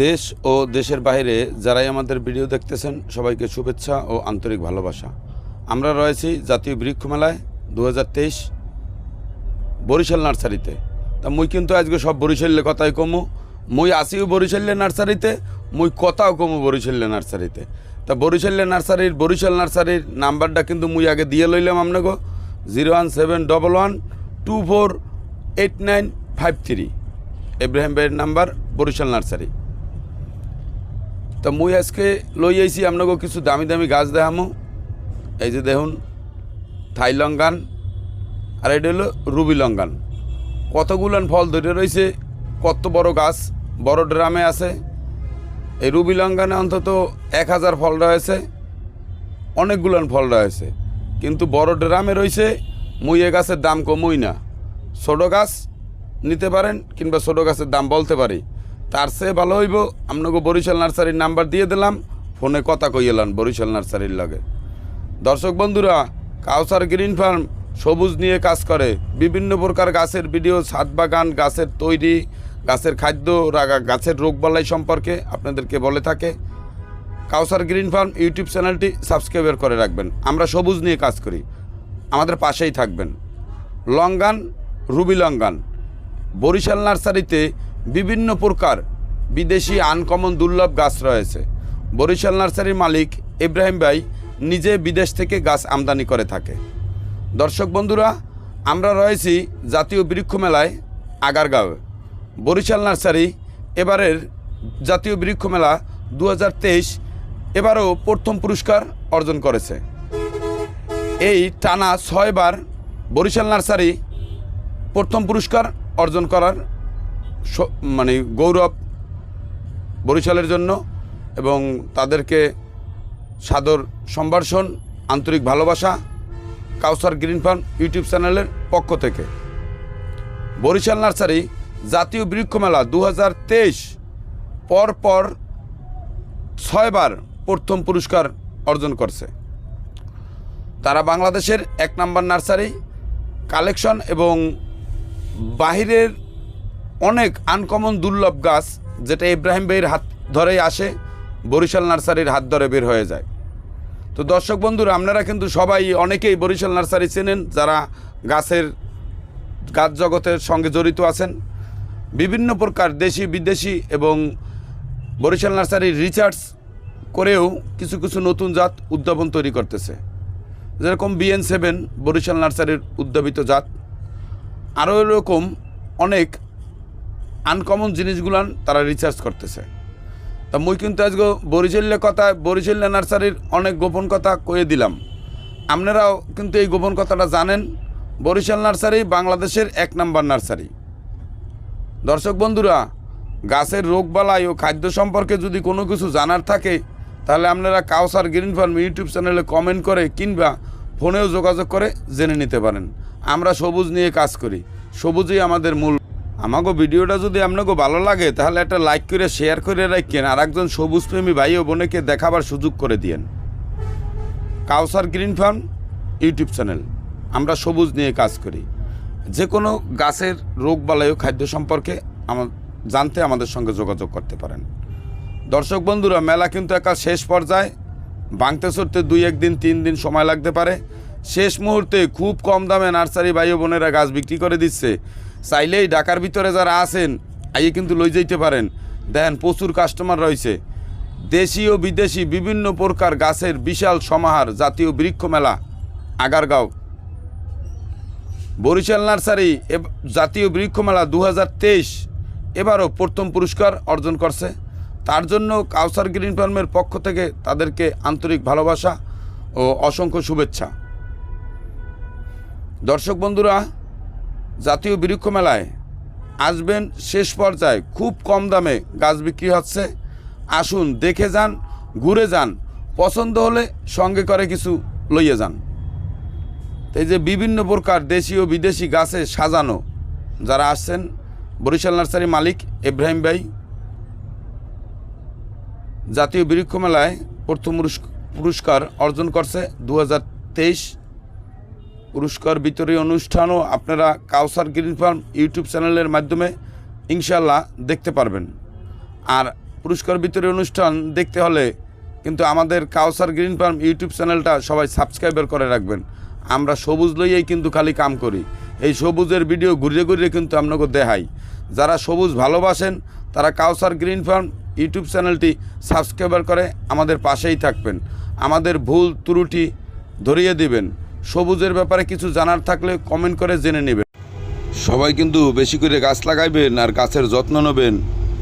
দেশ ও দেশের বাইরে যারাই আমাদের ভিডিও দেখতেছেন সবাইকে শুভেচ্ছা ও আন্তরিক ভালোবাসা। আমরা রয়েছি জাতীয় বৃক্ষ মেলায় 2023 বরিশাল নার্সারিতে। তা মুই কিন্তু আজকে সব বরিশালের কথাই কমু, মুই আসিও বরিশালের নার্সারিতে, মুই কথাও কমু বরিশালের নার্সারিতে। তা বরিশাল নার্সারির নাম্বারটা কিন্তু মুই আগে দিয়ে লইলাম আপনাকে 01711248953 ইব্রাহিম ভাইয়ের নাম্বার বরিশাল নার্সারি। তা মুই আজকে লই আইছি আপনাকে কিছু দামি দামি গাছ দেখামো। এই যে দেখুন থাই লঙ্গান, আর এটা হলো রুবি লঙ্গান। কতগুলান ফল ধরে রয়েছে, কত বড় গাছ, বড় ড্রামে আছে। এই রুবি লঙ্গানে অন্তত 1000 ফল রয়েছে, অনেকগুলান ফল রয়েছে, কিন্তু বড় ড্রামে রয়েছে। মুই এ গাছের দাম কমই না, ছোটো গাছ নিতে পারেন কিংবা ছোটো গাছের দাম বলতে পারি। তার চেয়ে ভালো হইব আপনাকে বরিশাল নার্সারির নাম্বার দিয়ে দিলাম, ফোনে কথা কইলাম বরিশাল নার্সারির লগে। দর্শক বন্ধুরা, কাউসার গ্রিন ফার্ম সবুজ নিয়ে কাজ করে, বিভিন্ন প্রকার গাছের ভিডিও, ছাদ বাগান, গাছের তৈরি, গাছের খাদ্য, গাছের রোগবালাই সম্পর্কে আপনাদেরকে বলে থাকে। কাউসার গ্রিন ফার্ম ইউটিউব চ্যানেলটি সাবস্ক্রাইব করে রাখবেন। আমরা সবুজ নিয়ে কাজ করি, আমাদের পাশেই থাকবেন। লঙ্গান, রুবি লঙ্গান, বরিশাল নার্সারিতে বিভিন্ন প্রকার বিদেশি আনকমন দুর্লভ গাছ রয়েছে। বরিশাল নার্সারির মালিক ইব্রাহিম ভাই নিজে বিদেশ থেকে গাছ আমদানি করে থাকে। দর্শক বন্ধুরা, আমরা রয়েছি জাতীয় বৃক্ষ মেলায় আগারগাঁও। বরিশাল নার্সারি এবারের জাতীয় বৃক্ষ মেলা 2023 এবারও প্রথম পুরস্কার অর্জন করেছে। এই টানা 6 বার বরিশাল নার্সারি প্রথম পুরস্কার অর্জন করার গৌরব বরিশালের জন্য, এবং তাদেরকে সাদর সম্ভাষণ, আন্তরিক ভালোবাসা কাউসার গ্রিন ফার্ম ইউটিউব চ্যানেলের পক্ষ থেকে। বরিশাল নার্সারি জাতীয় বৃক্ষ মেলা 2023 পরপর 6 বার প্রথম পুরস্কার অর্জন করছে। তারা বাংলাদেশের 1 নম্বর নার্সারি। কালেকশন এবং বাহিরের অনেক আনকমন দুর্লভ গাছ, যেটা ইব্রাহিম ভাইয়ের হাত ধরেই আসে, বরিশাল নার্সারির হাত ধরে বের হয়ে যায়। তো দর্শক বন্ধুরা, আপনারা কিন্তু সবাই অনেকেই বরিশাল নার্সারি চেনেন, যারা গাছ জগতের সঙ্গে জড়িত আছেন। বিভিন্ন প্রকার দেশি বিদেশি এবং বরিশাল নার্সারির রিসার্চ করেও কিছু কিছু নতুন জাত উদ্ভাবন তৈরি করতেছে, যেরকম BN7 বরিশাল নার্সারির উদ্ভাবিত জাত। আরও এরকম অনেক আনকমন জিনিসগুলান তারা রিসার্চ করতেছে। তা মুই কিন্তু আজকে বরিশাল নার্সারির অনেক গোপন কথা কয়ে দিলাম। আপনারাও কিন্তু এই গোপন কথাটা জানেন। বরিশাল নার্সারি বাংলাদেশের 1 নম্বর নার্সারি। দর্শক বন্ধুরা, গাছের রোগবালাই ও খাদ্য সম্পর্কে যদি কোনো কিছু জানার থাকে, তাহলে আপনারা কাউসার গ্রিন ফার্ম ইউটিউব চ্যানেলে কমেন্ট করে কিংবা ফোনেও যোগাযোগ করে জেনে নিতে পারেন। আমরা সবুজ নিয়ে কাজ করি, সবুজই আমাদের মূল। আমাকে ভিডিওটা যদি আপনাকে ভালো লাগে, তাহলে একটা লাইক করে শেয়ার করে রাখেন, আর একজন সবুজ প্রেমী ভাই ও বোনকে দেখাবার সুযোগ করে দিয়েন। কাউসার গ্রিন ফার্ম ইউটিউব চ্যানেল, আমরা সবুজ নিয়ে কাজ করি। যে কোনো গাছের রোগবালাই ও খাদ্য সম্পর্কে জানতে আমাদের সঙ্গে যোগাযোগ করতে পারেন। দর্শক বন্ধুরা, মেলা কিন্তু একা শেষ পর্যায়ে, ভাঙতে চড়তে 2-1 দিন 3 দিন সময় লাগতে পারে। শেষ মুহূর্তে খুব কম দামে নার্সারি ভাই ও বোনেরা গাছ বিক্রি করে দিচ্ছে। চাইলেই ঢাকার ভিতরে যারা আছেন আইয়ে কিন্তু লই যেতে পারেন। দেখেন প্রচুর কাস্টমার রয়েছে। দেশি ও বিদেশি বিভিন্ন প্রকার গাছের বিশাল সমাহার জাতীয় বৃক্ষ মেলা আগারগাঁও। বরিশাল নার্সারি জাতীয় বৃক্ষ মেলা 2023 এবারও প্রথম পুরস্কার অর্জন করছে। তার জন্য কাউসার গ্রিন ফার্মের পক্ষ থেকে তাদেরকে আন্তরিক ভালোবাসা ও অসংখ্য শুভেচ্ছা। দর্শক বন্ধুরা, জাতীয় বৃক্ষ মেলায় আসবেন, শেষ পর্যায়ে খুব কম দামে গাছ বিক্রি হচ্ছে। আসুন, দেখে যান, ঘুরে যান, পছন্দ হলে সঙ্গে করে কিছু লইয়ে যান। এই যে বিভিন্ন প্রকার দেশি ও বিদেশি গাছে সাজানো যারা আসছেন, বরিশাল নার্সারি মালিক ইব্রাহিম ভাই জাতীয় বৃক্ষ মেলায় প্রথম পুরস্কার অর্জন করছে 2023। পুরস্কার বিতরণী অনুষ্ঠানও আপনারা কাউসার গ্রিন ফার্ম ইউটিউব চ্যানেলের মাধ্যমে ইনশাল্লাহ দেখতে পারবেন। আর পুরস্কার বিতরণী অনুষ্ঠান দেখতে হলে কিন্তু আমাদের কাউসার গ্রিন ফার্ম ইউটিউব চ্যানেলটা সবাই সাবস্ক্রাইবার করে রাখবেন। আমরা সবুজ লইয়াই কিন্তু খালি কাম করি। এই সবুজের ভিডিও ঘুরিয়ে ঘুরিয়ে কিন্তু আপনাকে দেখাই। যারা সবুজ ভালোবাসেন তারা কাউসার গ্রিন ফার্ম ইউটিউব চ্যানেলটি সাবস্ক্রাইবার করে আমাদের পাশেই থাকবেন। আমাদের ভুল ত্রুটি ধরিয়ে দিবেন। সবুজের ব্যাপারে কিছু জানার থাকলে কমেন্ট করে জেনে নেবেন। সবাই কিন্তু বেশি করে গাছ লাগাইবেন আর গাছের যত্ন নেবেন।